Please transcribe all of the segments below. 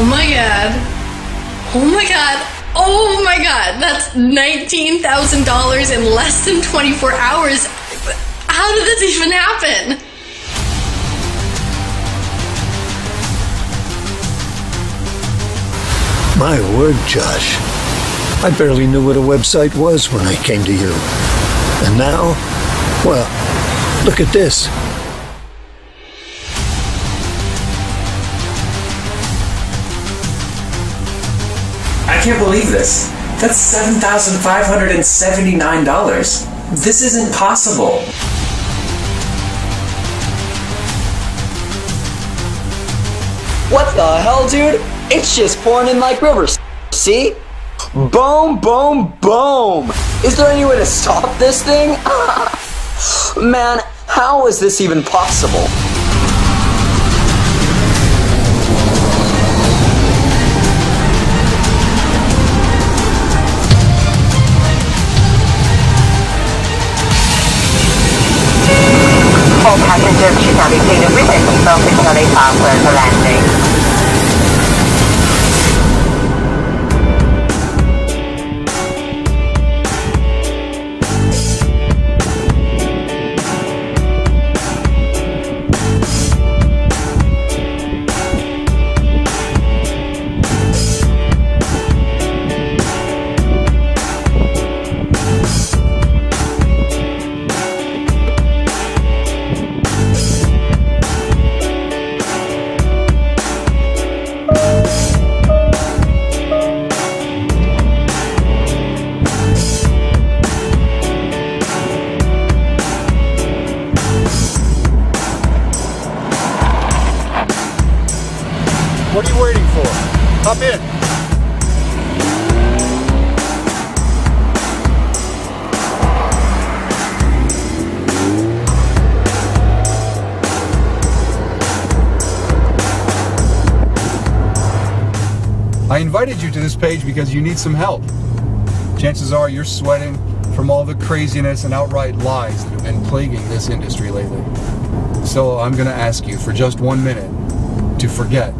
Oh my god. Oh my god. Oh my god. That's $19,000 in less than 24 hours. How did this even happen? My word, Josh. I barely knew what a website was when I came to you. And now, well, look at this. I can't believe this. That's $7,579. This isn't possible. What the hell, dude? It's just pouring in like rivers. See? Boom, boom, boom. Is there any way to stop this thing? Man, how is this even possible? All passengers should have retained written seatbelt until they pass the landing. What are you waiting for? Hop in. I invited you to this page because you need some help. Chances are you're sweating from all the craziness and outright lies that have been plaguing this industry lately. So I'm going to ask you for just 1 minute to forget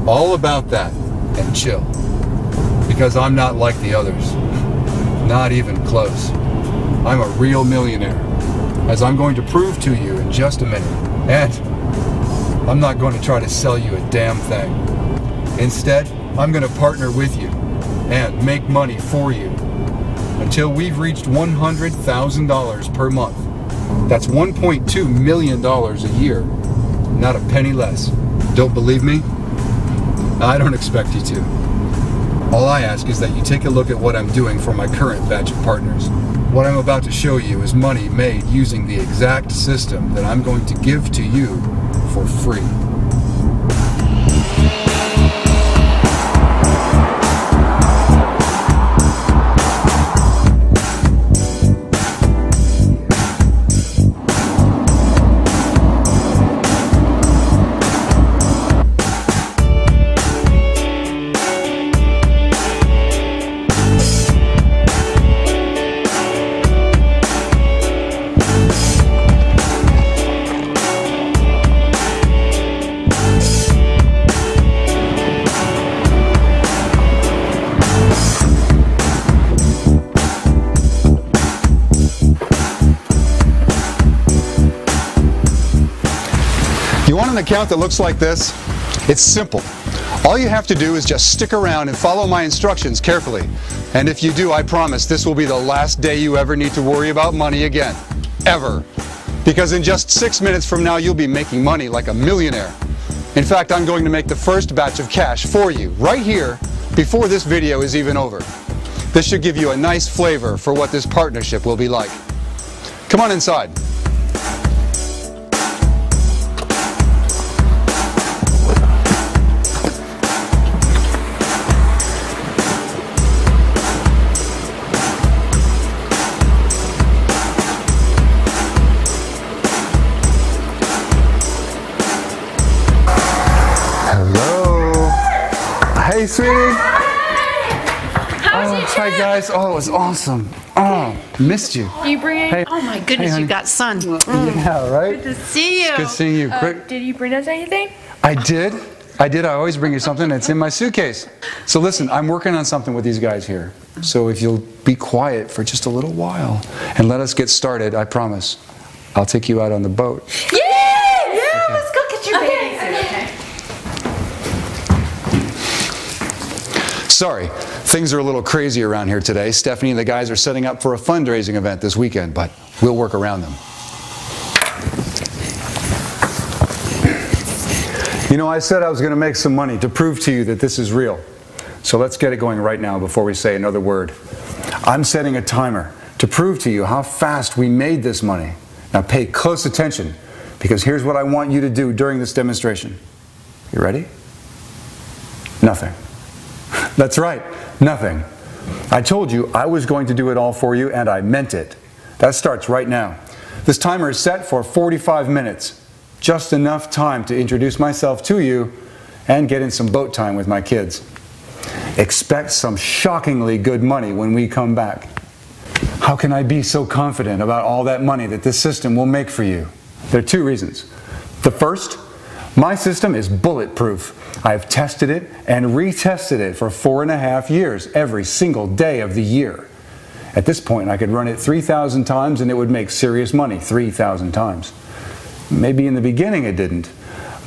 all about that and chill, because I'm not like the others, not even close. I'm a real millionaire, as I'm going to prove to you in just a minute, and I'm not going to try to sell you a damn thing. Instead, I'm going to partner with you and make money for you until we've reached $100,000 per month. That's $1.2 million a year, not a penny less. Don't believe me? I don't expect you to. All I ask is that you take a look at what I'm doing for my current batch of partners. What I'm about to show you is money made using the exact system that I'm going to give to you for free. You want an account that looks like this? It's simple. All you have to do is just stick around and follow my instructions carefully. And if you do, I promise this will be the last day you ever need to worry about money again. Ever. Because in just 6 minutes from now, you'll be making money like a millionaire. In fact, I'm going to make the first batch of cash for you right here before this video is even over. This should give you a nice flavor for what this partnership will be like. Come on inside. Hey, sweetie. How was your Hi, trip? guys. Oh, it was awesome. Oh, missed you. You bring? Hey. Oh my goodness, Hey, you got sun. Yeah, right? Good to see you. Good seeing you. Quick. Did you bring us anything? I did. I did. I always bring you something. It's in my suitcase. So listen, I'm working on something with these guys here. So if you'll be quiet for just a little while and let us get started, I promise, I'll take you out on the boat. Yeah! Yeah, let's go get your bathing suit, okay? Sorry, things are a little crazy around here today. Stephanie and the guys are setting up for a fundraising event this weekend, but we'll work around them. You know, I said I was going to make some money to prove to you that this is real. So let's get it going right now before we say another word. I'm setting a timer to prove to you how fast we made this money. Now pay close attention, because here's what I want you to do during this demonstration. You ready? Nothing. That's right, nothing. I told you I was going to do it all for you, and I meant it. That starts right now. This timer is set for 45 minutes. Just enough time to introduce myself to you and get in some boat time with my kids. Expect some shockingly good money when we come back. How can I be so confident about all that money that this system will make for you? There are two reasons. The first, my system is bulletproof. I've tested it and retested it for 4.5 years, every single day of the year. At this point, I could run it 3,000 times and it would make serious money 3,000 times. Maybe in the beginning it didn't,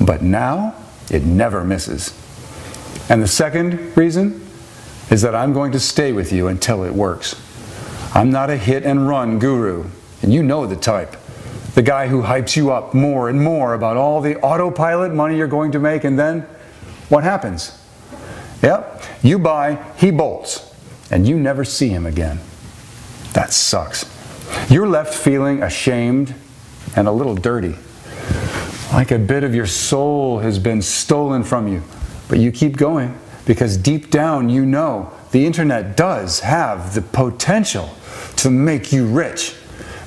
but now it never misses. And the second reason is that I'm going to stay with you until it works. I'm not a hit and run guru, and you know the type. The guy who hypes you up more and more about all the autopilot money you're going to make, and then what happens? Yep, you buy, he bolts, and you never see him again. That sucks. You're left feeling ashamed and a little dirty. Like a bit of your soul has been stolen from you. But you keep going, because deep down you know the internet does have the potential to make you rich.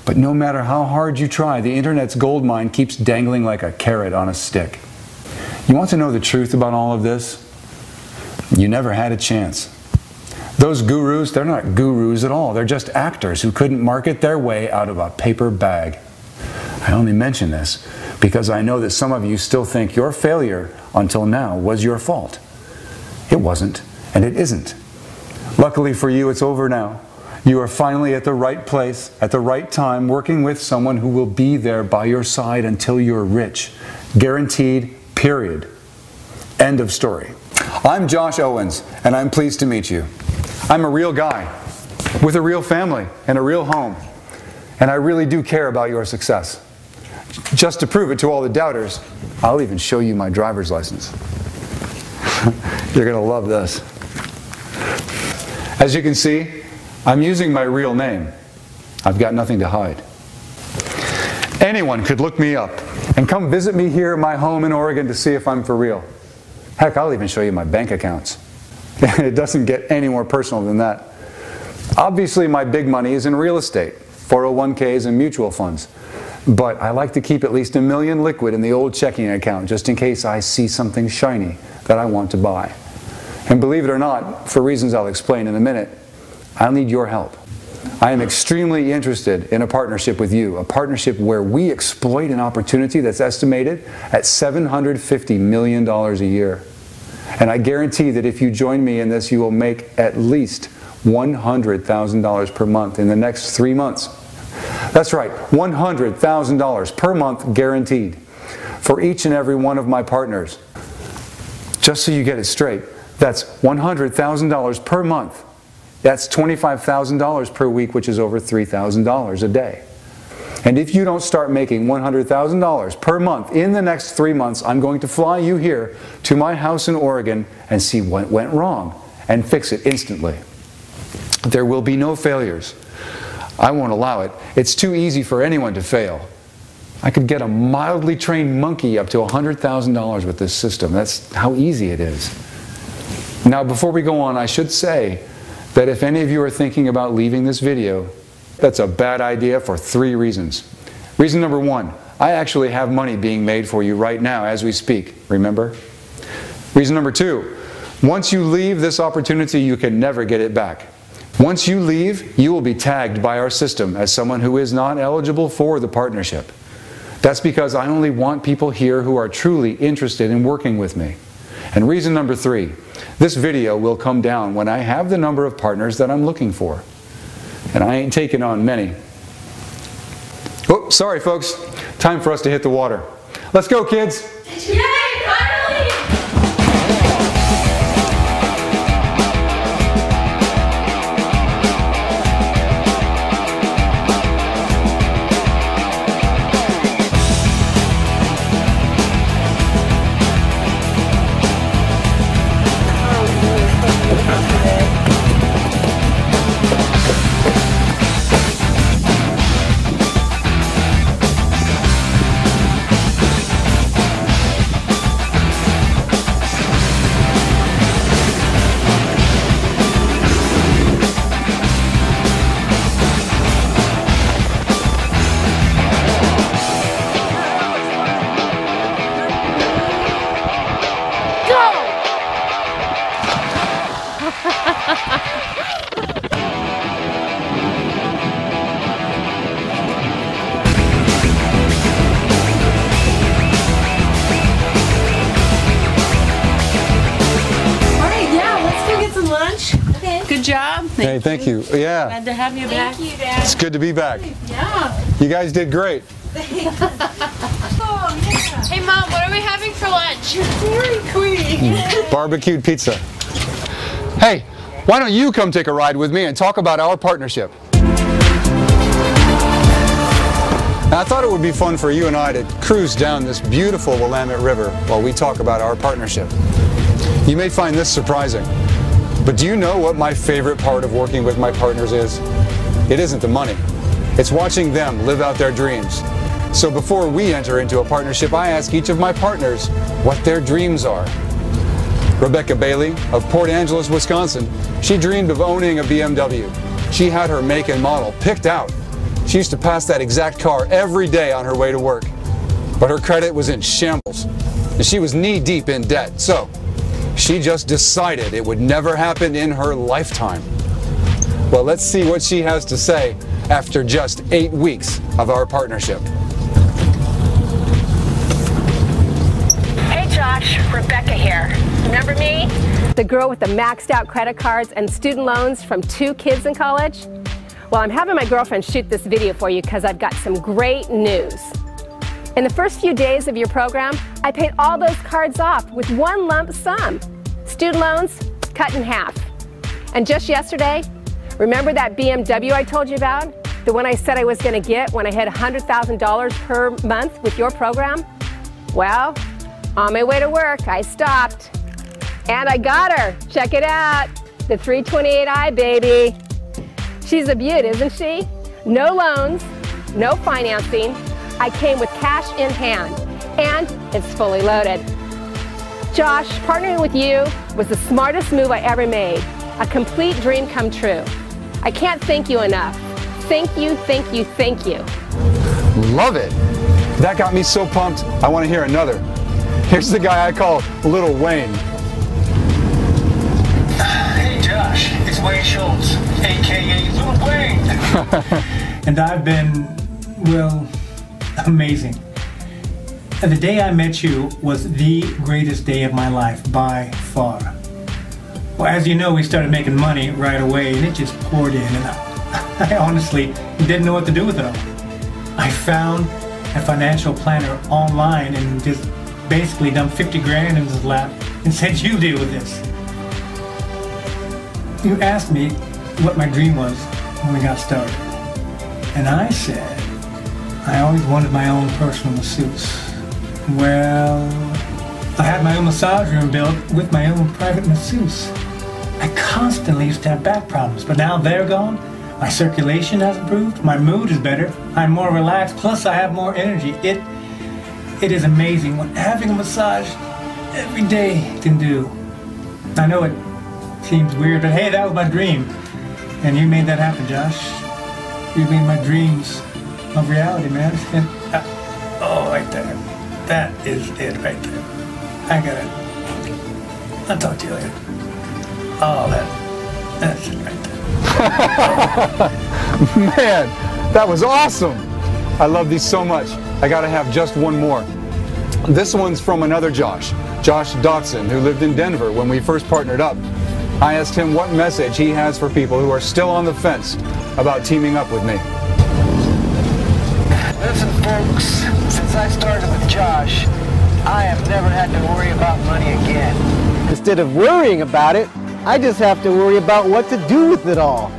But no matter how hard you try, the internet's gold mine keeps dangling like a carrot on a stick. You want to know the truth about all of this? You never had a chance. Those gurus, they're not gurus at all. They're just actors who couldn't market their way out of a paper bag. I only mention this because I know that some of you still think your failure until now was your fault. It wasn't, and it isn't. Luckily for you, it's over now. You are finally at the right place, at the right time, working with someone who will be there by your side until you're rich. Guaranteed, period. End of story. I'm Josh Owens, and I'm pleased to meet you. I'm a real guy, with a real family and a real home, and I really do care about your success. Just to prove it to all the doubters, I'll even show you my driver's license. You're going to love this. As you can see, I'm using my real name. I've got nothing to hide. Anyone could look me up and come visit me here at my home in Oregon to see if I'm for real. Heck, I'll even show you my bank accounts. It doesn't get any more personal than that. Obviously, my big money is in real estate, 401ks and mutual funds. But I like to keep at least $1 million liquid in the old checking account just in case I see something shiny that I want to buy. And believe it or not, for reasons I'll explain in a minute, I'll need your help. I am extremely interested in a partnership with you, a partnership where we exploit an opportunity that's estimated at $750 million a year. And I guarantee that if you join me in this, you will make at least $100,000 per month in the next 3 months. That's right, $100,000 per month guaranteed for each and every one of my partners. Just so you get it straight, that's $100,000 per month. That's $25,000 per week, which is over $3,000 a day. And if you don't start making $100,000 per month in the next 3 months, I'm going to fly you here to my house in Oregon and see what went wrong and fix it instantly. There will be no failures. I won't allow it. It's too easy for anyone to fail. I could get a mildly trained monkey up to $100,000 with this system. That's how easy it is. Now, before we go on, I should say that if any of you are thinking about leaving this video, that's a bad idea for 3 reasons. Reason number 1, I actually have money being made for you right now as we speak, remember? Reason number 2, once you leave this opportunity, you can never get it back. Once you leave, you will be tagged by our system as someone who is not eligible for the partnership. That's because I only want people here who are truly interested in working with me. And reason number 3, this video will come down when I have the number of partners that I'm looking for. And I ain't taking on many. Oh, sorry folks, time for us to hit the water. Let's go, kids. Yay, finally! Good job. Hey, thank you. Yeah. Glad to have you back. Thank you, Dad. It's good to be back. Yeah. You guys did great. Oh, yeah. Hey, Mom, what are we having for lunch? Dairy Queen. Barbecued pizza. Hey, why don't you come take a ride with me and talk about our partnership? I thought it would be fun for you and I to cruise down this beautiful Willamette River while we talk about our partnership. You may find this surprising, but do you know what my favorite part of working with my partners is? It isn't the money. It's watching them live out their dreams. So before we enter into a partnership, I ask each of my partners what their dreams are. Rebecca Bailey of Port Angeles, Wisconsin, she dreamed of owning a BMW. She had her make and model picked out. She used to pass that exact car every day on her way to work. But her credit was in shambles, and she was knee-deep in debt. So she just decided it would never happen in her lifetime. Well, let's see what she has to say after just 8 weeks of our partnership. Hey Josh, Rebecca here. Remember me? The girl with the maxed out credit cards and student loans from 2 kids in college? Well, I'm having my girlfriend shoot this video for you because I've got some great news. In the first few days of your program, I paid all those cards off with one lump sum. Student loans cut in half. And just yesterday, remember that BMW I told you about? The one I said I was going to get when I hit $100,000 per month with your program? Well, on my way to work, I stopped. And I got her. Check it out. The 328i, baby. She's a beaut, isn't she? No loans, no financing. I came with cash in hand, and it's fully loaded. Josh, partnering with you was the smartest move I ever made. A complete dream come true. I can't thank you enough. Thank you, thank you, thank you. Love it. That got me so pumped, I want to hear another. Here's the guy I call Little Wayne. Hey Josh, it's Wayne Schultz, aka Little Wayne. And I've been, well, amazing. And the day I met you was the greatest day of my life by far. Well, as you know, we started making money right away and it just poured in, and I honestly didn't know what to do with it all. I found a financial planner online and just basically dumped 50 grand in his lap and said, you deal with this. You asked me what my dream was when we got started. And I said, I always wanted my own personal masseuse. Well, I had my own massage room built with my own private masseuse. I constantly used to have back problems, but now they're gone. My circulation has improved, my mood is better, I'm more relaxed, plus I have more energy. It is amazing what having a massage every day can do. I know it seems weird, but hey, that was my dream. And you made that happen, Josh. You made my dreams a reality, man. And, oh, right there. That is it right there. I'll talk to you later. Oh, that's it right there. Man, that was awesome. I love these so much. I gotta have just one more. This one's from another Josh, Josh Dotson, who lived in Denver when we first partnered up. I asked him what message he has for people who are still on the fence about teaming up with me. Listen, folks, since I started with Josh, I have never had to worry about money again. Instead of worrying about it, I just have to worry about what to do with it all.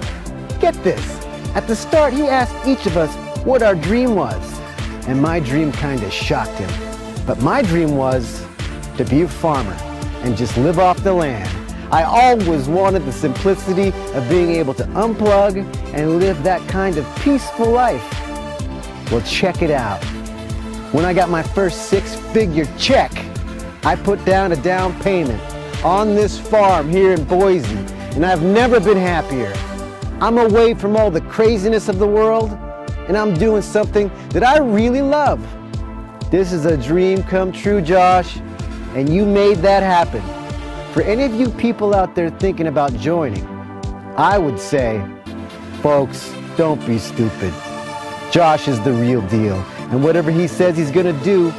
Get this. At the start, he asked each of us what our dream was. And my dream kind of shocked him. But my dream was to be a farmer and just live off the land. I always wanted the simplicity of being able to unplug and live that kind of peaceful life. Well, check it out. When I got my first six-figure check, I put down a down payment on this farm here in Boise, and I've never been happier. I'm away from all the craziness of the world, and I'm doing something that I really love. This is a dream come true, Josh, and you made that happen. For any of you people out there thinking about joining, I would say, folks, don't be stupid. Josh is the real deal, and whatever he says he's gonna do,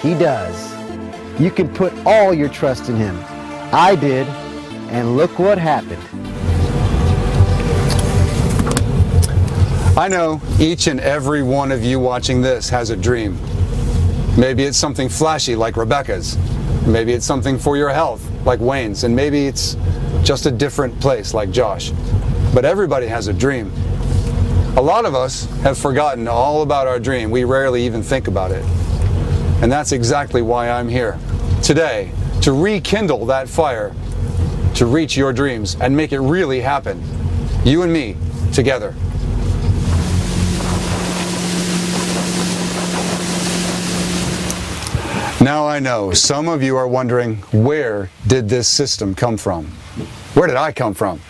he does. You can put all your trust in him. I did, and look what happened. I know each and every one of you watching this has a dream. Maybe it's something flashy like Rebecca's. Maybe it's something for your health like Wayne's, and maybe it's just a different place like Josh. But everybody has a dream. A lot of us have forgotten all about our dream. We rarely even think about it. And that's exactly why I'm here today, to rekindle that fire, to reach your dreams and make it really happen. You and me together. Now I know some of you are wondering, where did this system come from? Where did I come from?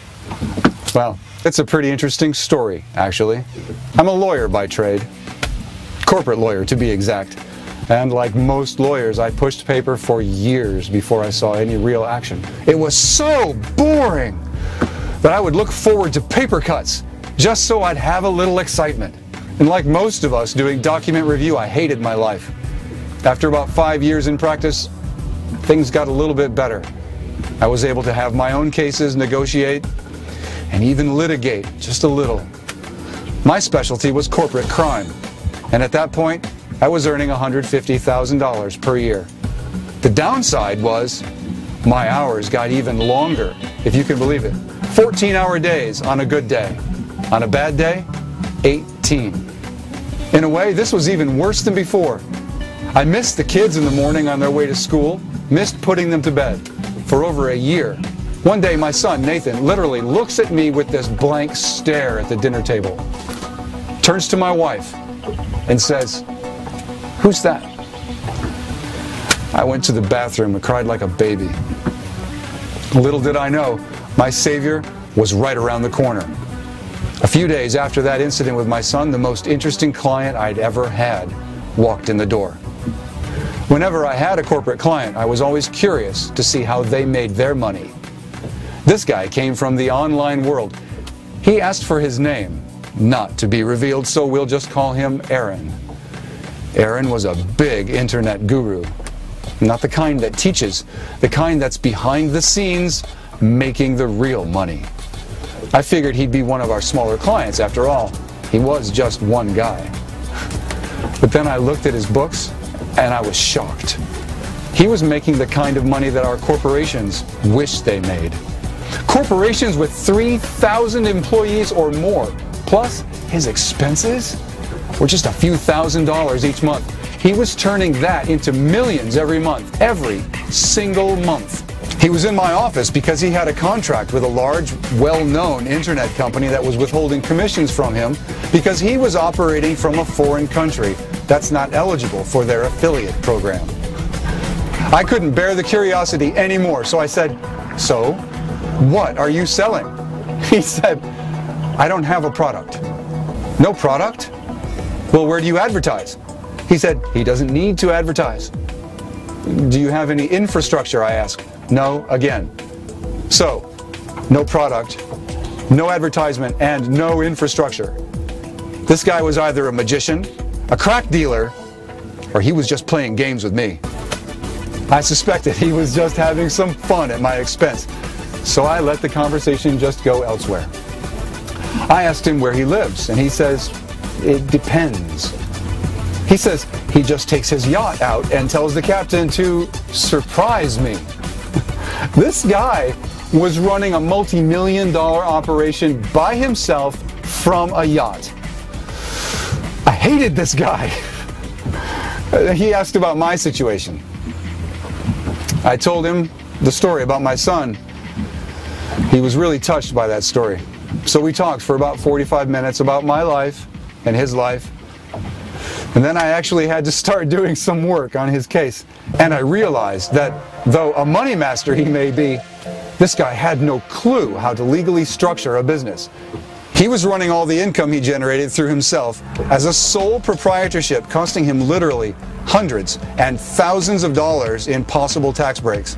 Well, it's a pretty interesting story, actually. I'm a lawyer by trade. Corporate lawyer, to be exact. And like most lawyers, I pushed paper for years before I saw any real action. It was so boring that I would look forward to paper cuts just so I'd have a little excitement. And like most of us doing document review, I hated my life. After about 5 years in practice, things got a little bit better. I was able to have my own cases, negotiate, and even litigate just a little. My specialty was corporate crime, and at that point, I was earning $150,000 per year. The downside was my hours got even longer, if you can believe it. 14-hour days on a good day. On a bad day, 18. In a way, this was even worse than before. I missed the kids in the morning on their way to school, missed putting them to bed for over a year. One day, my son, Nathan, literally looks at me with this blank stare at the dinner table, turns to my wife, and says, "Who's that?" I went to the bathroom and cried like a baby. Little did I know, my savior was right around the corner. A few days after that incident with my son, the most interesting client I'd ever had walked in the door. Whenever I had a corporate client, I was always curious to see how they made their money. This guy came from the online world. He asked for his name, not to be revealed, so we'll just call him Aaron. Aaron was a big internet guru. Not the kind that teaches, the kind that's behind the scenes, making the real money. I figured he'd be one of our smaller clients after all. He was just one guy. But then I looked at his books, and I was shocked. He was making the kind of money that our corporations wish they made. Corporations with 3,000 employees or more, plus his expenses were just a few $1,000s each month. He was turning that into millions every month, every single month. He was in my office because he had a contract with a large, well-known internet company that was withholding commissions from him because he was operating from a foreign country that's not eligible for their affiliate program. I couldn't bear the curiosity anymore, so I said, "So, what are you selling?" He said, "I don't have a product." "No product? Well, where do you advertise?" He said he doesn't need to advertise. "Do you have any infrastructure?" I asked. "No," again. So, no product, no advertisement, and no infrastructure. This guy was either a magician, a crack dealer, or he was just playing games with me. I suspected he was just having some fun at my expense, so I let the conversation just go elsewhere. I asked him where he lives, and he says, it depends. He says he just takes his yacht out and tells the captain to surprise me. This guy was running a multi-million-dollar operation by himself from a yacht. I hated this guy. He asked about my situation. I told him the story about my son. He was really touched by that story. So we talked for about 45 minutes about my life and his life. And then I actually had to start doing some work on his case. And I realized that though a money master he may be, this guy had no clue how to legally structure a business. He was running all the income he generated through himself as a sole proprietorship, costing him literally hundreds and thousands of dollars in possible tax breaks.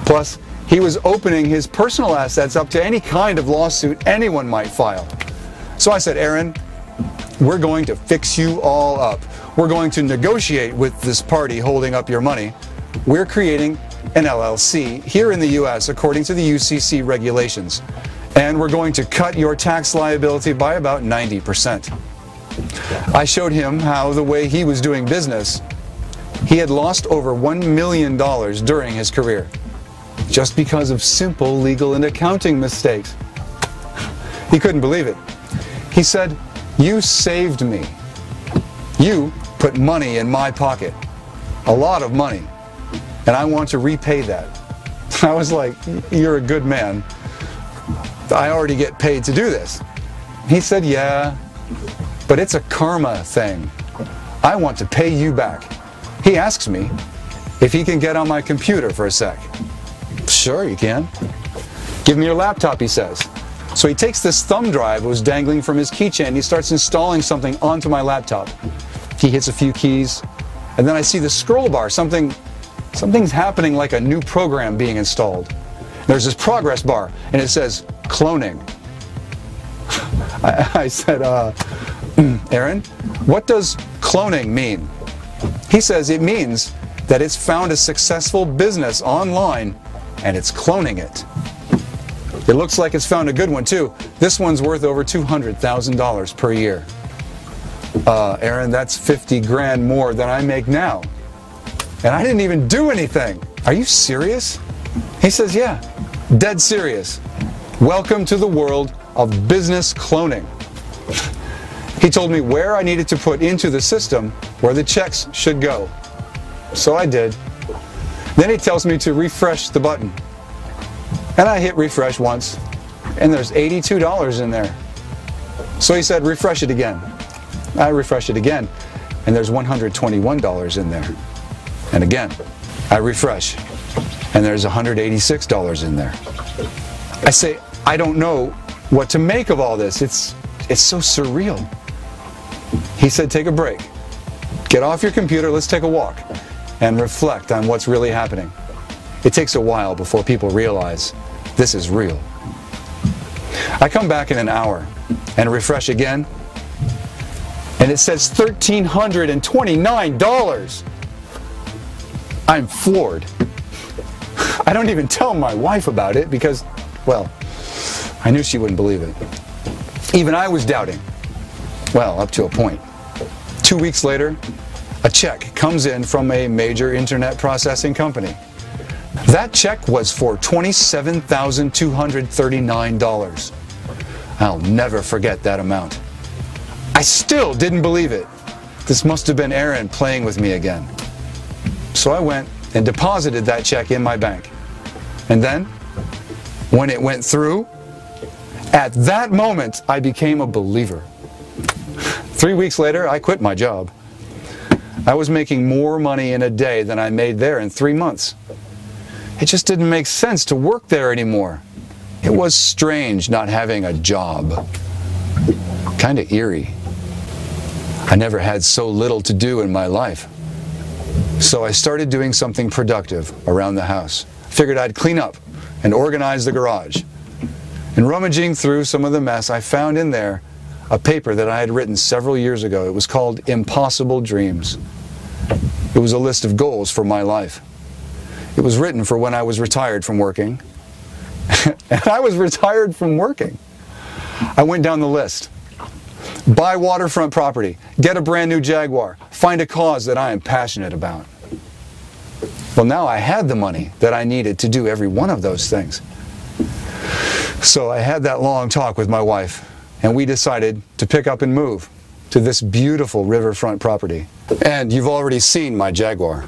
Plus, he was opening his personal assets up to any kind of lawsuit anyone might file. So I said, Aaron, we're going to fix you all up. We're going to negotiate with this party holding up your money. We're creating an LLC here in the US according to the UCC regulations. And we're going to cut your tax liability by about 90%. I showed him how the way he was doing business, he had lost over $1 million during his career, just because of simple legal and accounting mistakes. He couldn't believe it. He said, you saved me. You put money in my pocket, a lot of money, and I want to repay that. I was like, you're a good man. I already get paid to do this. He said, yeah, but it's a karma thing. I want to pay you back. He asks me if he can get on my computer for a sec. Sure, you can. Give me your laptop, he says. So he takes this thumb drive that was dangling from his keychain. He starts installing something onto my laptop. He hits a few keys, and then I see the scroll bar. Something's happening, like a new program being installed. There's this progress bar, and it says, cloning. I said, Aaron, what does cloning mean? He says it means that it's found a successful business online, and it's cloning it. It looks like it's found a good one, too. This one's worth over $200,000 per year. Aaron, that's 50 grand more than I make now. And I didn't even do anything. Are you serious? He says, yeah, dead serious. Welcome to the world of business cloning. He told me where I needed to put into the system where the checks should go. So I did. Then he tells me to refresh the button. And I hit refresh once, and there's $82 in there. So he said, refresh it again. I refresh it again, and there's $121 in there. And again, I refresh, and there's $186 in there. I say, I don't know what to make of all this. It's so surreal. He said, take a break. Get off your computer, let's take a walk, and reflect on what's really happening. It takes a while before people realize this is real. I come back in an hour and refresh again, and it says $1,329. I'm floored. I don't even tell my wife about it because, well, I knew she wouldn't believe it. Even I was doubting. Well, up to a point. 2 weeks later, a check comes in from a major internet processing company. That check was for $27,239. I'll never forget that amount. I still didn't believe it. This must have been Aaron playing with me again. So I went and deposited that check in my bank. And then, when it went through, at that moment, I became a believer. 3 weeks later, I quit my job. I was making more money in a day than I made there in 3 months. It just didn't make sense to work there anymore. It was strange not having a job. Kind of eerie. I never had so little to do in my life. So I started doing something productive around the house. Figured I'd clean up and organize the garage. And rummaging through some of the mess, I found in there a paper that I had written several years ago. It was called Impossible Dreams. It was a list of goals for my life. It was written for when I was retired from working. And I was retired from working. I went down the list. Buy waterfront property, get a brand new Jaguar, find a cause that I am passionate about. Well, now I had the money that I needed to do every one of those things. So I had that long talk with my wife, and we decided to pick up and move to this beautiful riverfront property. And you've already seen my Jaguar.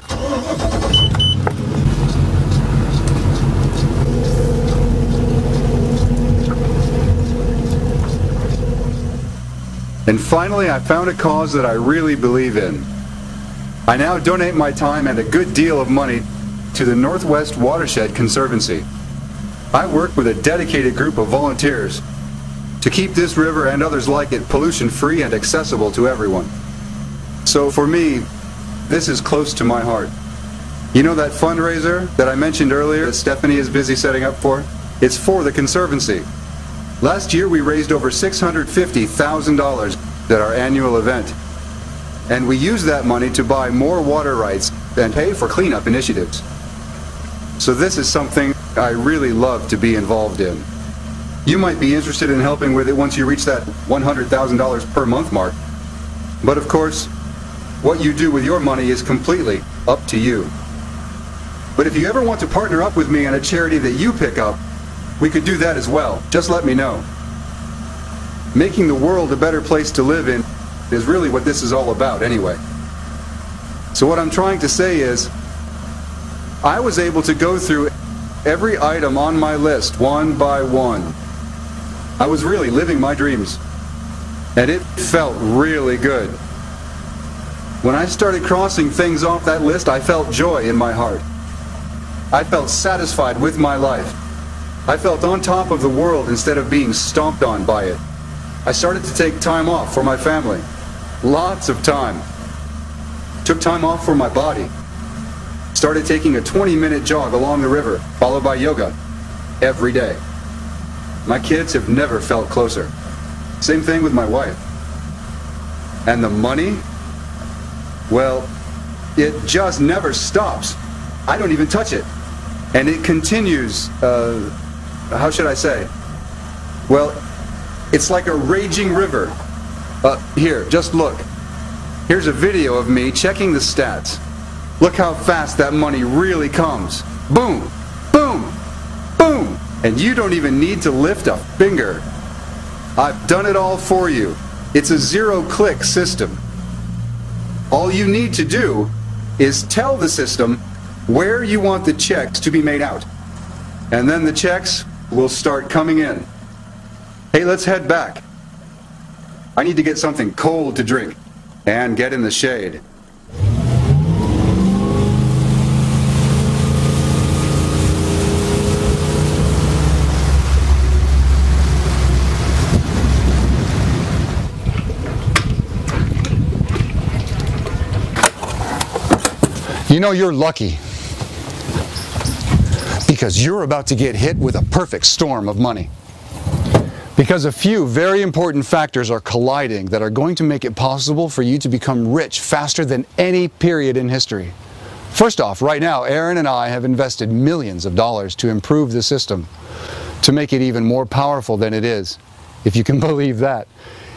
And finally, I found a cause that I really believe in. I now donate my time and a good deal of money to the Northwest Watershed Conservancy. I work with a dedicated group of volunteers to keep this river and others like it pollution-free and accessible to everyone. So for me, this is close to my heart. You know that fundraiser that I mentioned earlier that Stephanie is busy setting up for? It's for the Conservancy. Last year we raised over $650,000 at our annual event. And we used that money to buy more water rights and pay for cleanup initiatives. So this is something I really love to be involved in. You might be interested in helping with it once you reach that $100,000 per month mark. But of course, what you do with your money is completely up to you. But if you ever want to partner up with me on a charity that you pick up, we could do that as well. Just let me know. Making the world a better place to live in is really what this is all about anyway. So what I'm trying to say is, I was able to go through every item on my list one by one. I was really living my dreams. And it felt really good. When I started crossing things off that list, I felt joy in my heart. I felt satisfied with my life. I felt on top of the world instead of being stomped on by it. I started to take time off for my family. Lots of time. Took time off for my body. Started taking a 20-minute jog along the river, followed by yoga, every day. My kids have never felt closer. Same thing with my wife. And the money? Well, it just never stops. I don't even touch it. And it continues, how should I say? Well, it's like a raging river. Here, just look. Here's a video of me checking the stats. Look how fast that money really comes. Boom, boom, boom. And you don't even need to lift a finger. I've done it all for you. It's a zero-click system. All you need to do is tell the system where you want the checks to be made out. And then the checks will start coming in. Hey, let's head back. I need to get something cold to drink and get in the shade. You know, you're lucky because you're about to get hit with a perfect storm of money. Because a few very important factors are colliding that are going to make it possible for you to become rich faster than any period in history. First off, right now, Aaron and I have invested millions of dollars to improve the system, to make it even more powerful than it is, if you can believe that.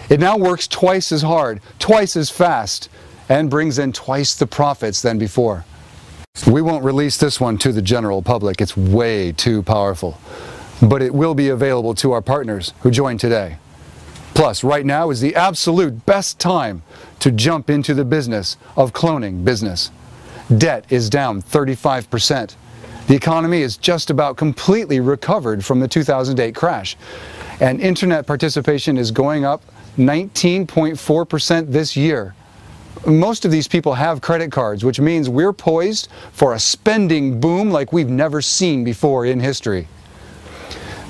It now works twice as hard, twice as fast, and brings in twice the profits than before. We won't release this one to the general public. It's way too powerful. But it will be available to our partners who join today. Plus, right now is the absolute best time to jump into the business of cloning business. Debt is down 35%. The economy is just about completely recovered from the 2008 crash. And internet participation is going up 19.4% this year. Most of these people have credit cards, which means we're poised for a spending boom like we've never seen before in history.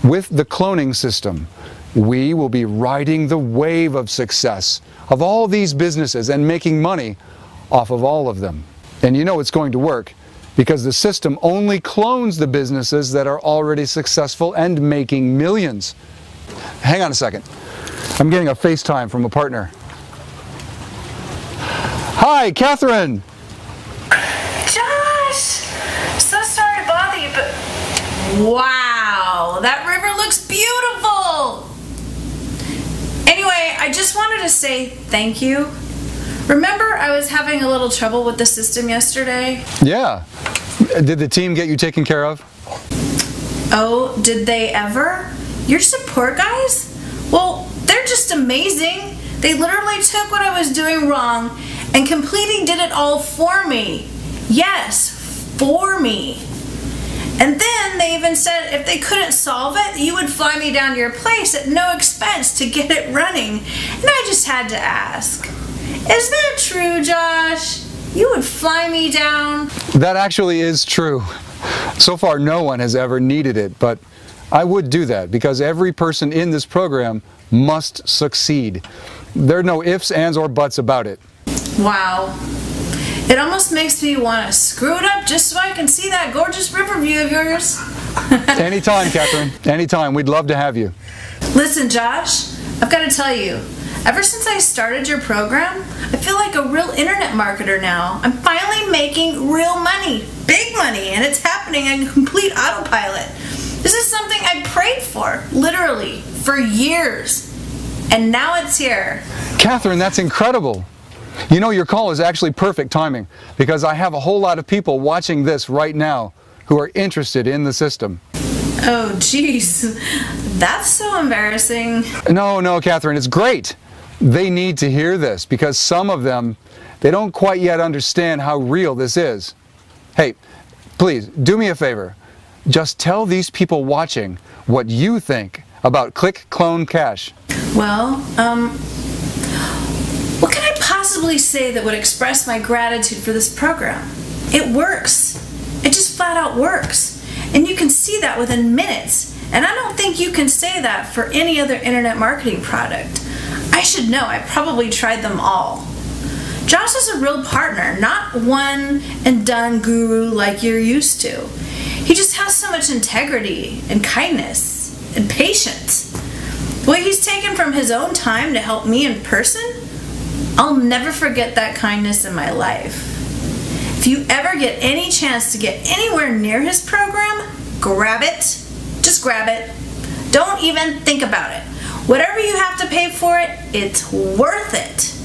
With the cloning system, we will be riding the wave of success of all these businesses and making money off of all of them. And you know it's going to work because the system only clones the businesses that are already successful and making millions. Hang on a second. I'm getting a FaceTime from a partner. Hi, Catherine! Josh! So sorry Wow, that river looks beautiful. Anyway, I just wanted to say thank you. Remember I was having a little trouble with the system yesterday? Yeah. Did the team get you taken care of? Oh, did they ever? Your support guys? Well, they're just amazing. They literally took what I was doing wrong and completely did it all for me. Yes, for me. And then they even said if they couldn't solve it, you would fly me down to your place at no expense to get it running. And I just had to ask, is that true, Josh? You would fly me down? That actually is true. So far, no one has ever needed it, but I would do that because every person in this program must succeed. There are no ifs, ands, or buts about it. Wow. It almost makes me want to screw it up just so I can see that gorgeous river view of yours. Anytime, Catherine. Anytime. We'd love to have you. Listen, Josh, I've got to tell you, ever since I started your program, I feel like a real internet marketer now. I'm finally making real money, big money, and it's happening in complete autopilot. This is something I prayed for, literally, for years. And now it's here. Catherine, that's incredible. You know, your call is actually perfect timing because I have a whole lot of people watching this right now who are interested in the system. Oh, jeez. That's so embarrassing. No, Catherine, it's great. They need to hear this because some of them, they don't quite yet understand how real this is. Hey, please, do me a favor. Just tell these people watching what you think about Click Clone Cash. Well, what can I possibly say that would express my gratitude for this program? It works. It just flat out works. And you can see that within minutes. And I don't think you can say that for any other internet marketing product. I should know, I probably tried them all. Josh is a real partner, not one and done guru like you're used to. He just has so much integrity and kindness and patience. The way he's taken from his own time to help me in person, I'll never forget that kindness in my life. If you ever get any chance to get anywhere near his program, grab it. Just grab it. Don't even think about it. Whatever you have to pay for it, it's worth it.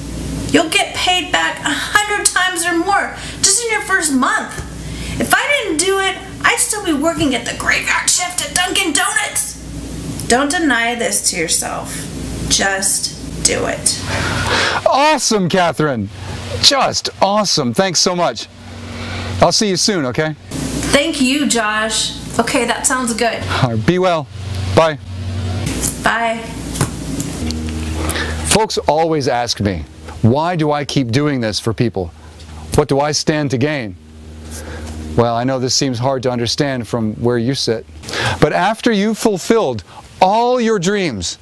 You'll get paid back 100 times or more just in your first month. If I didn't do it, I'd still be working at the graveyard shift at Dunkin' Donuts. Don't deny this to yourself. Just do it. Awesome, Catherine. Just awesome. Thanks so much. I'll see you soon, okay? Thank you, Josh. Okay, that sounds good. All right, be well. Bye. Bye. Folks always ask me, why do I keep doing this for people? What do I stand to gain? Well, I know this seems hard to understand from where you sit, but after you've fulfilled all your dreams,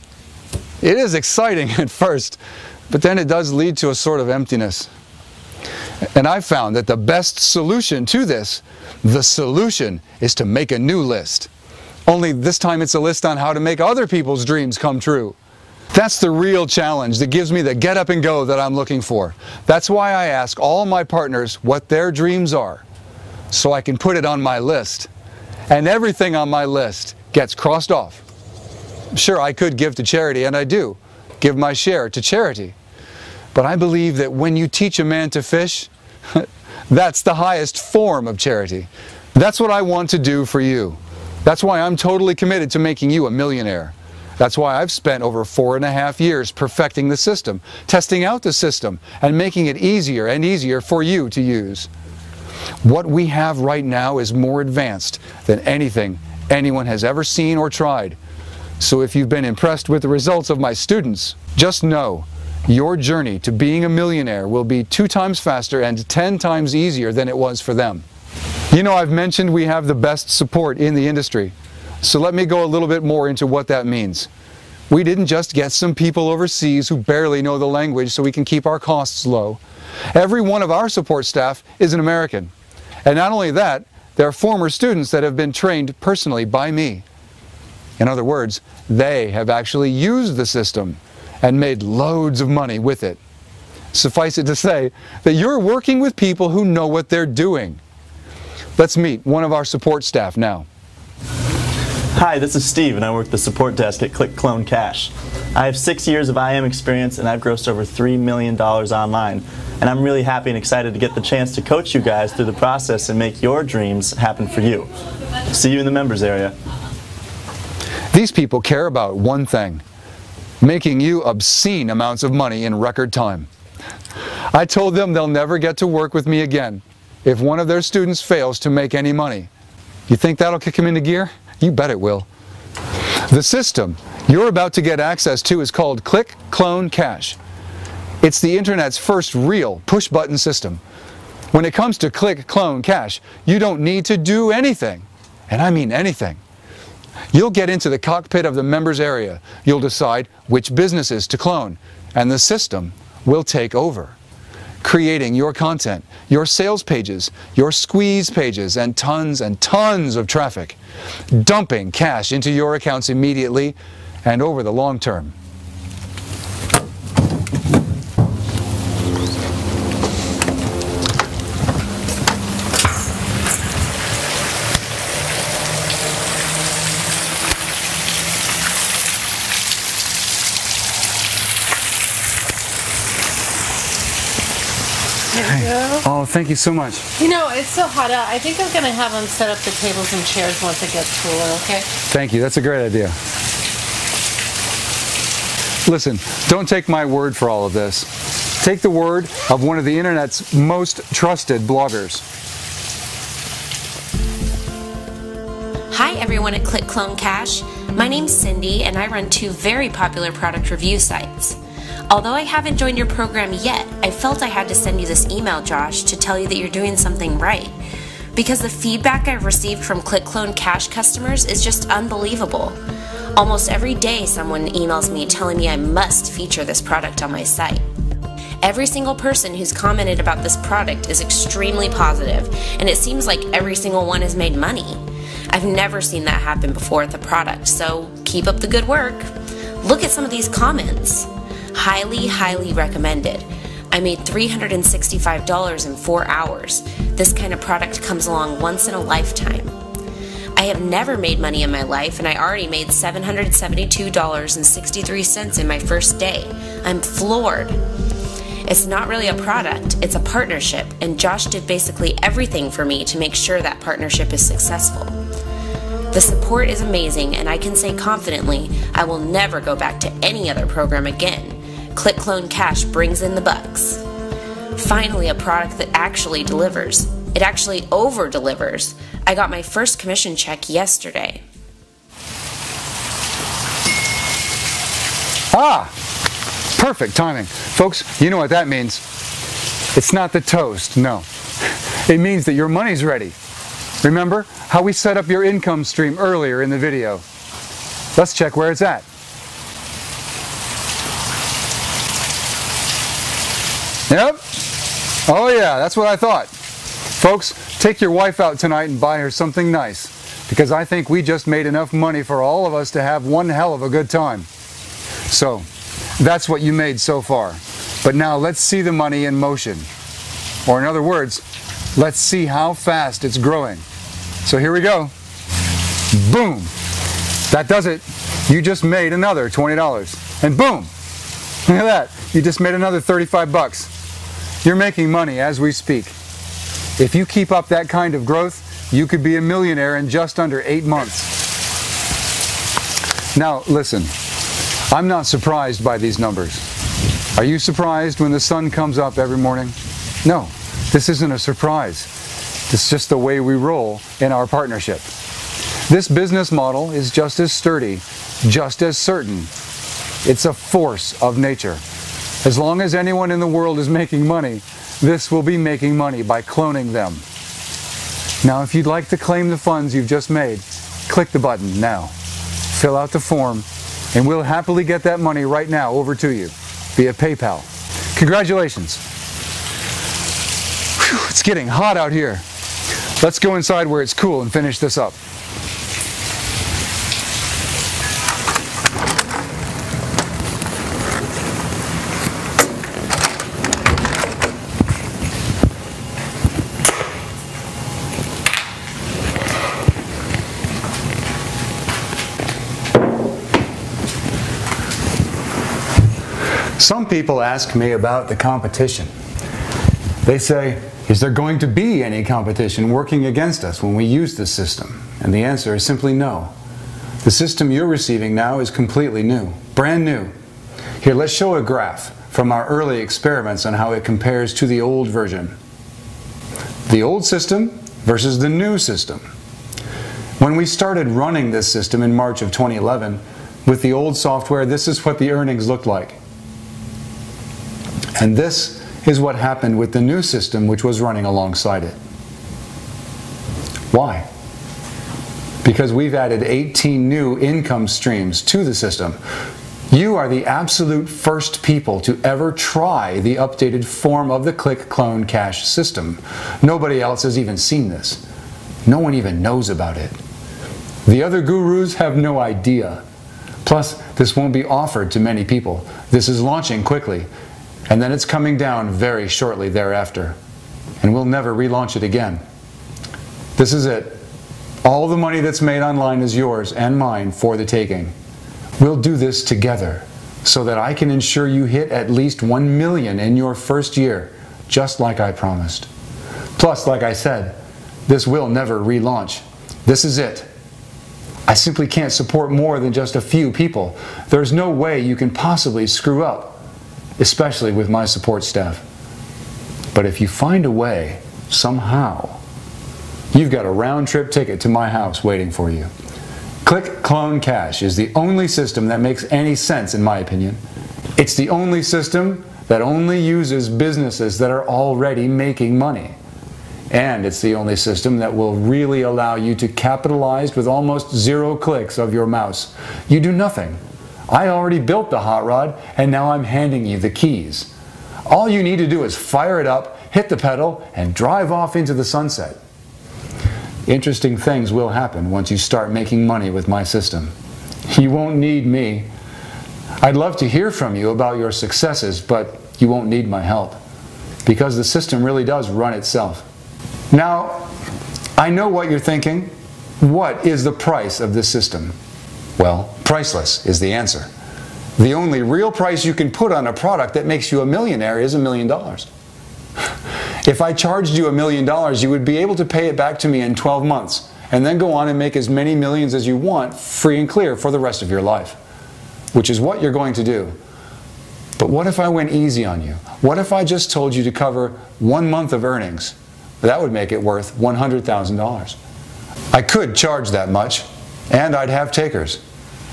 it is exciting at first, but then it does lead to a sort of emptiness. And I've found that the best solution to this, the solution is to make a new list. Only this time it's a list on how to make other people's dreams come true. That's the real challenge that gives me the get up and go that I'm looking for. That's why I ask all my partners what their dreams are, so I can put it on my list. And everything on my list gets crossed off. Sure, I could give to charity, and I do. Give my share to charity. But I believe that when you teach a man to fish, that's the highest form of charity. That's what I want to do for you. That's why I'm totally committed to making you a millionaire. That's why I've spent over 4.5 years perfecting the system, testing out the system, and making it easier and easier for you to use. What we have right now is more advanced than anything anyone has ever seen or tried. So if you've been impressed with the results of my students, just know your journey to being a millionaire will be 2 times faster and 10 times easier than it was for them. You know, I've mentioned we have the best support in the industry. So let me go a little bit more into what that means. We didn't just get some people overseas who barely know the language so we can keep our costs low. Every one of our support staff is an American. And not only that, they're former students that have been trained personally by me. In other words, they have actually used the system and made loads of money with it. Suffice it to say that you're working with people who know what they're doing. Let's meet one of our support staff now. Hi, this is Steve, and I work the support desk at Click Clone Cash. I have 6 years of IM experience, and I've grossed over $3 million online. And I'm really happy and excited to get the chance to coach you guys through the process and make your dreams happen for you. See you in the members area. These people care about one thing: making you obscene amounts of money in record time. I told them they'll never get to work with me again if one of their students fails to make any money. You think that'll kick them into gear? You bet it will. The system you're about to get access to is called Click Clone Cash. It's the internet's first real push-button system. When it comes to Click Clone Cash, you don't need to do anything, and I mean anything. You'll get into the cockpit of the members area. You'll decide which businesses to clone, and the system will take over, creating your content, your sales pages, your squeeze pages, and tons of traffic, dumping cash into your accounts immediately and over the long term. Oh, thank you so much. You know, it's so hot out. I think I'm going to have them set up the tables and chairs once it gets cooler, okay? Thank you. That's a great idea. Listen, don't take my word for all of this. Take the word of one of the internet's most trusted bloggers. Hi everyone at Click Clone Cash. My name's Cindy and I run 2 very popular product review sites. Although I haven't joined your program yet, I felt I had to send you this email, Josh, to tell you that you're doing something right. Because the feedback I've received from Click Clone Cash customers is just unbelievable. Almost every day someone emails me telling me I must feature this product on my site. Every single person who's commented about this product is extremely positive, and it seems like every single one has made money. I've never seen that happen before with a product, so keep up the good work. Look at some of these comments. Highly, highly recommended. I made $365 in 4 hours. This kind of product comes along once in a lifetime. I have never made money in my life, and I already made $772.63 in my first day. I'm floored. It's not really a product, it's a partnership, and Josh did basically everything for me to make sure that partnership is successful. The support is amazing, and I can say confidently I will never go back to any other program again. Click Clone Cash brings in the bucks. Finally, a product that actually delivers. It actually over-delivers. I got my first commission check yesterday. Ah! Perfect timing. Folks, you know what that means. It's not the toast, no. It means that your money's ready. Remember how we set up your income stream earlier in the video? Let's check where it's at. Yep. Oh yeah, that's what I thought. Folks, take your wife out tonight and buy her something nice, because I think we just made enough money for all of us to have one hell of a good time. So, that's what you made so far. But now let's see the money in motion. Or in other words, let's see how fast it's growing. So here we go. Boom. That does it. You just made another $20. And boom. Look at that. You just made another 35 bucks. You're making money as we speak. If you keep up that kind of growth, you could be a millionaire in just under 8 months. Now, listen. I'm not surprised by these numbers. Are you surprised when the sun comes up every morning? No, this isn't a surprise. It's just the way we roll in our partnership. This business model is just as sturdy, just as certain. It's a force of nature. As long as anyone in the world is making money, this will be making money by cloning them. Now, if you'd like to claim the funds you've just made, click the button now. Fill out the form, and we'll happily get that money right now over to you via PayPal. Congratulations. Whew, it's getting hot out here. Let's go inside where it's cool and finish this up. Some people ask me about the competition. They say, is there going to be any competition working against us when we use this system? And the answer is simply no. The system you're receiving now is completely new, brand new. Here, let's show a graph from our early experiments on how it compares to the old version. The old system versus the new system. When we started running this system in March of 2011, with the old software, this is what the earnings looked like. And this is what happened with the new system, which was running alongside it. Why? Because we've added 18 new income streams to the system. You are the absolute first people to ever try the updated form of the Click Clone Cash system. Nobody else has even seen this. No one even knows about it. The other gurus have no idea. Plus, this won't be offered to many people. This is launching quickly, and then it's coming down very shortly thereafter. And we'll never relaunch it again. This is it. All the money that's made online is yours and mine for the taking. We'll do this together so that I can ensure you hit at least 1 million in your first year, just like I promised. Plus, like I said, this will never relaunch. This is it. I simply can't support more than just a few people. There's no way you can possibly screw up, especially with my support staff. But if you find a way, somehow, you've got a round-trip ticket to my house waiting for you. Click Clone Cash is the only system that makes any sense, in my opinion. It's the only system that only uses businesses that are already making money. And it's the only system that will really allow you to capitalize with almost 0 clicks of your mouse. You do nothing. I already built the hot rod, and now I'm handing you the keys. All you need to do is fire it up, hit the pedal, and drive off into the sunset. Interesting things will happen once you start making money with my system. You won't need me. I'd love to hear from you about your successes, but you won't need my help, because the system really does run itself. Now, I know what you're thinking. What is the price of this system? Well, priceless is the answer. The only real price you can put on a product that makes you a millionaire is $1 million. If I charged you $1 million, you would be able to pay it back to me in 12 months, and then go on and make as many millions as you want, free and clear, for the rest of your life, which is what you're going to do. But what if I went easy on you? What if I just told you to cover 1 month of earnings? That would make it worth $100,000. I could charge that much, and I'd have takers.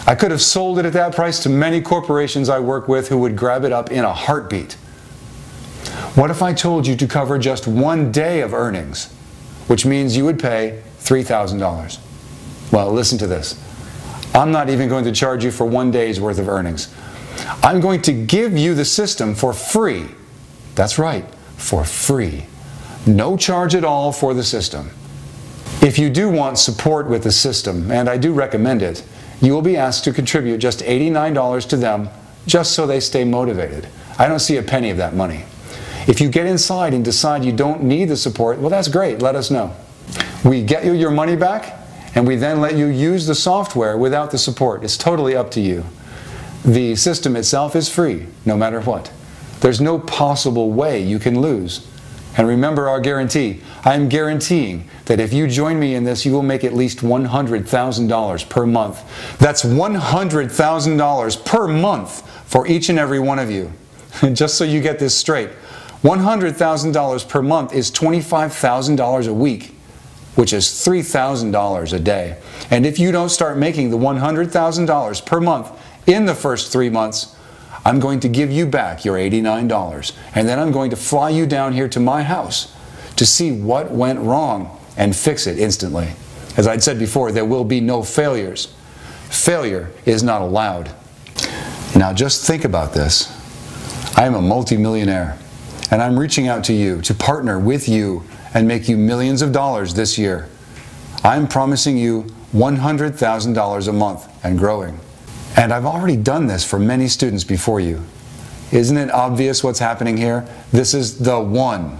I could have sold it at that price to many corporations I work with who would grab it up in a heartbeat. What if I told you to cover just 1 day of earnings, which means you would pay $3,000? Well, listen to this. I'm not even going to charge you for 1 day's worth of earnings. I'm going to give you the system for free. That's right, for free. No charge at all for the system. If you do want support with the system, and I do recommend it, you will be asked to contribute just $89 to them, just so they stay motivated. I don't see a penny of that money. If you get inside and decide you don't need the support, well, that's great. Let us know. We get you your money back, and we then let you use the software without the support. It's totally up to you. The system itself is free, no matter what. There's no possible way you can lose. And remember our guarantee. I am guaranteeing that if you join me in this, you will make at least $100,000 per month. That's $100,000 per month for each and every one of you. Just so you get this straight, $100,000 per month is $25,000 a week, which is $3,000 a day. And if you don't start making the $100,000 per month in the first 3 months, I'm going to give you back your $89, and then I'm going to fly you down here to my house to see what went wrong and fix it instantly. As I'd said before, there will be no failures. Failure is not allowed. Now just think about this. I am a multimillionaire, and I'm reaching out to you to partner with you and make you millions of dollars this year. I'm promising you $100,000 a month and growing. And I've already done this for many students before you. Isn't it obvious what's happening here? This is the one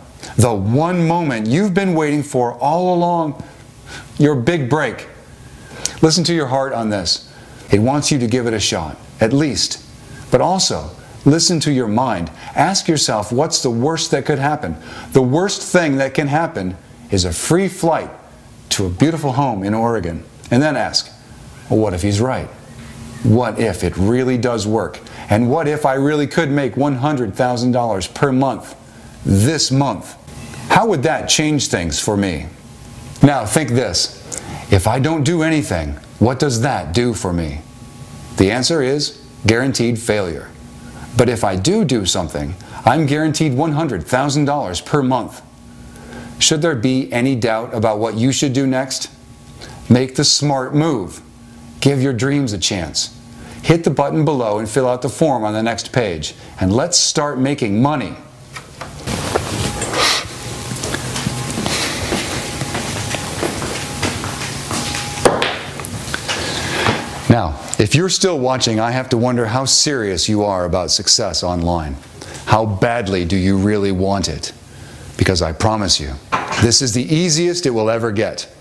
moment you've been waiting for all along. Your big break. Listen to your heart on this. It wants you to give it a shot, at least. But also, Listen to your mind. Ask yourself, what's the worst that could happen? The worst thing that can happen is a free flight to a beautiful home in Oregon. And then ask, well, what if he's right? What if it really does work? And what if I really could make $100,000 per month this month? How would that change things for me? Now think this. If I don't do anything, what does that do for me? The answer is guaranteed failure. But if I do something, I'm guaranteed $100,000 per month. Should there be any doubt about what you should do next? Make the smart move. Give your dreams a chance. Hit the button below and fill out the form on the next page. And let's start making money. Now, if you're still watching, I have to wonder how serious you are about success online. How badly do you really want it? Because I promise you, this is the easiest it will ever get.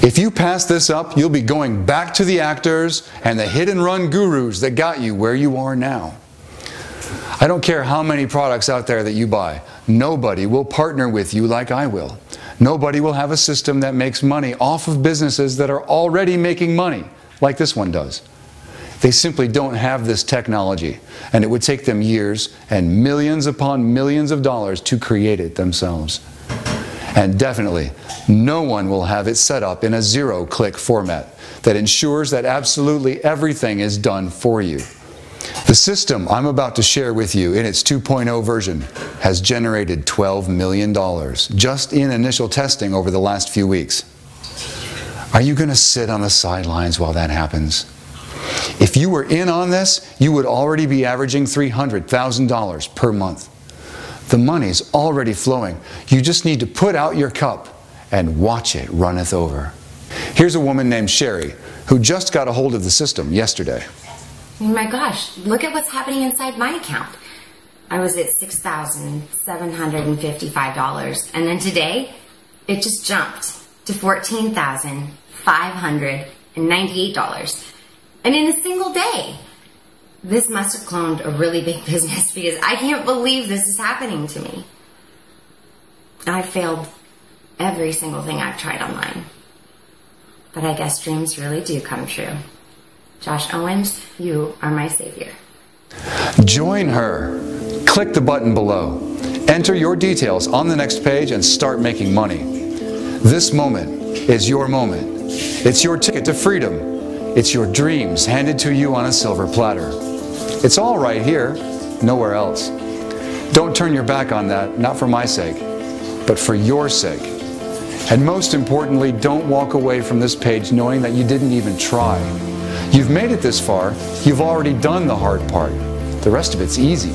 If you pass this up, you'll be going back to the actors and the hit-and-run gurus that got you where you are now. I don't care how many products out there that you buy. Nobody will partner with you like I will. Nobody will have a system that makes money off of businesses that are already making money, like this one does. They simply don't have this technology, and it would take them years and millions upon millions of dollars to create it themselves. And definitely, no one will have it set up in a zero-click format that ensures that absolutely everything is done for you. The system I'm about to share with you in its 2.0 version has generated $12 million just in initial testing over the last few weeks. Are you going to sit on the sidelines while that happens? If you were in on this, you would already be averaging $300,000 per month. The money's already flowing. You just need to put out your cup and watch it runneth over. Here's a woman named Sherry who just got a hold of the system yesterday. Oh my gosh, look at what's happening inside my account. I was at $6,755, and then today it just jumped to $14,598. And in a single day. This must have cloned a really big business because I can't believe this is happening to me. I've failed every single thing I've tried online. But I guess dreams really do come true. Josh Owens, you are my savior. Join her. Click the button below. Enter your details on the next page and start making money. This moment is your moment. It's your ticket to freedom. It's your dreams handed to you on a silver platter. It's all right here, nowhere else. Don't turn your back on that, not for my sake, but for your sake. And most importantly, don't walk away from this page knowing that you didn't even try. You've made it this far, you've already done the hard part. The rest of it's easy.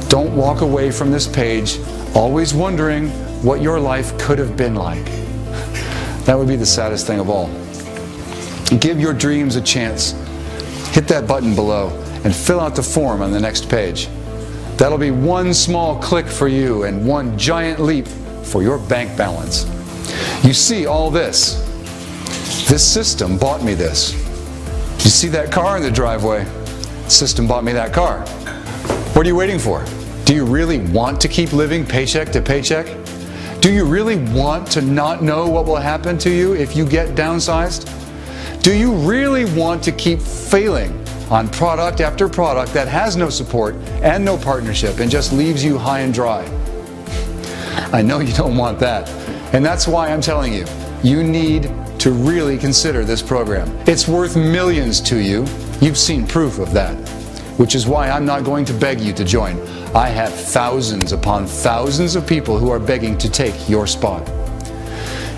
Don't walk away from this page always wondering what your life could have been like. That would be the saddest thing of all. Give your dreams a chance. Hit that button below and fill out the form on the next page. That'll be one small click for you and one giant leap for your bank balance. You see all this. This system bought me this. You see that car in the driveway? The system bought me that car. What are you waiting for? Do you really want to keep living paycheck to paycheck? Do you really want to not know what will happen to you if you get downsized? Do you really want to keep failing on product after product that has no support and no partnership and just leaves you high and dry? I know you don't want that. And that's why I'm telling you, you need to really consider this program. It's worth millions to you. You've seen proof of that, which is why I'm not going to beg you to join. I have thousands upon thousands of people who are begging to take your spot.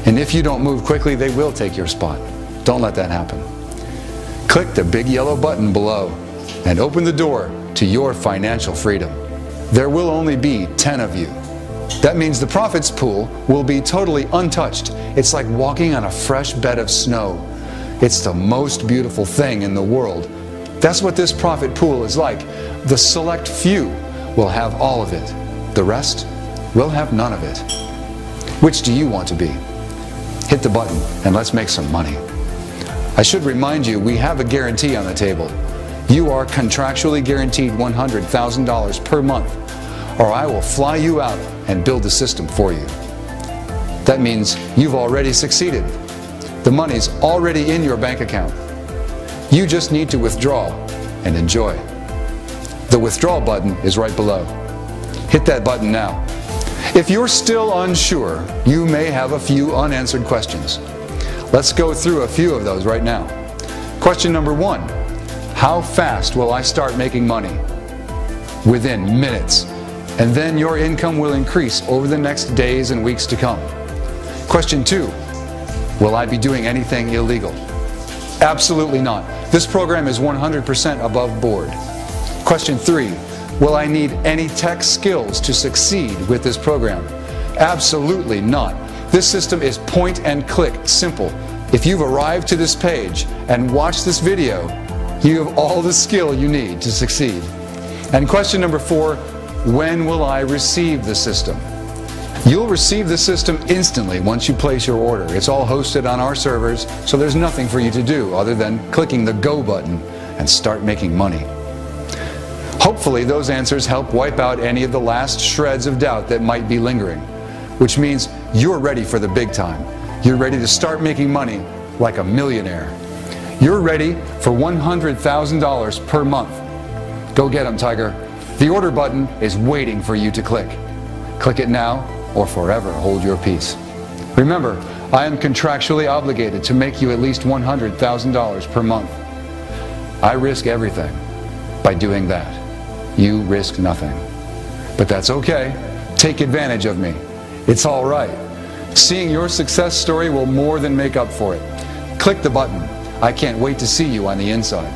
And if you don't move quickly, they will take your spot. Don't let that happen. Click the big yellow button below and open the door to your financial freedom. There will only be 10 of you. That means the profits pool will be totally untouched. It's like walking on a fresh bed of snow. It's the most beautiful thing in the world. That's what this profit pool is like. The select few will have all of it. The rest will have none of it. Which do you want to be? Hit the button and let's make some money. I should remind you, we have a guarantee on the table. You are contractually guaranteed $100,000 per month, or I will fly you out and build the system for you. That means you've already succeeded. The money's already in your bank account. You just need to withdraw and enjoy. The withdrawal button is right below. Hit that button now. If you're still unsure, you may have a few unanswered questions. Let's go through a few of those right now. Question number 1. How fast will I start making money? Within minutes. And then your income will increase over the next days and weeks to come. Question 2. Will I be doing anything illegal? Absolutely not. This program is 100% above board. Question 3. Will I need any tech skills to succeed with this program? Absolutely not. This system is point and click simple. If you've arrived to this page and watched this video, you have all the skill you need to succeed. And question number 4, when will I receive the system? You'll receive the system instantly once you place your order. It's all hosted on our servers, so there's nothing for you to do other than clicking the go button and start making money. Hopefully those answers help wipe out any of the last shreds of doubt that might be lingering, which means you're ready for the big time. You're ready to start making money like a millionaire. You're ready for $100,000 per month. Go get them, Tiger. The order button is waiting for you to click. Click it now or forever hold your peace. Remember, I am contractually obligated to make you at least $100,000 per month. I risk everything by doing that. You risk nothing. But that's okay. Take advantage of me. It's all right. Seeing your success story will more than make up for it. Click the button. I can't wait to see you on the inside.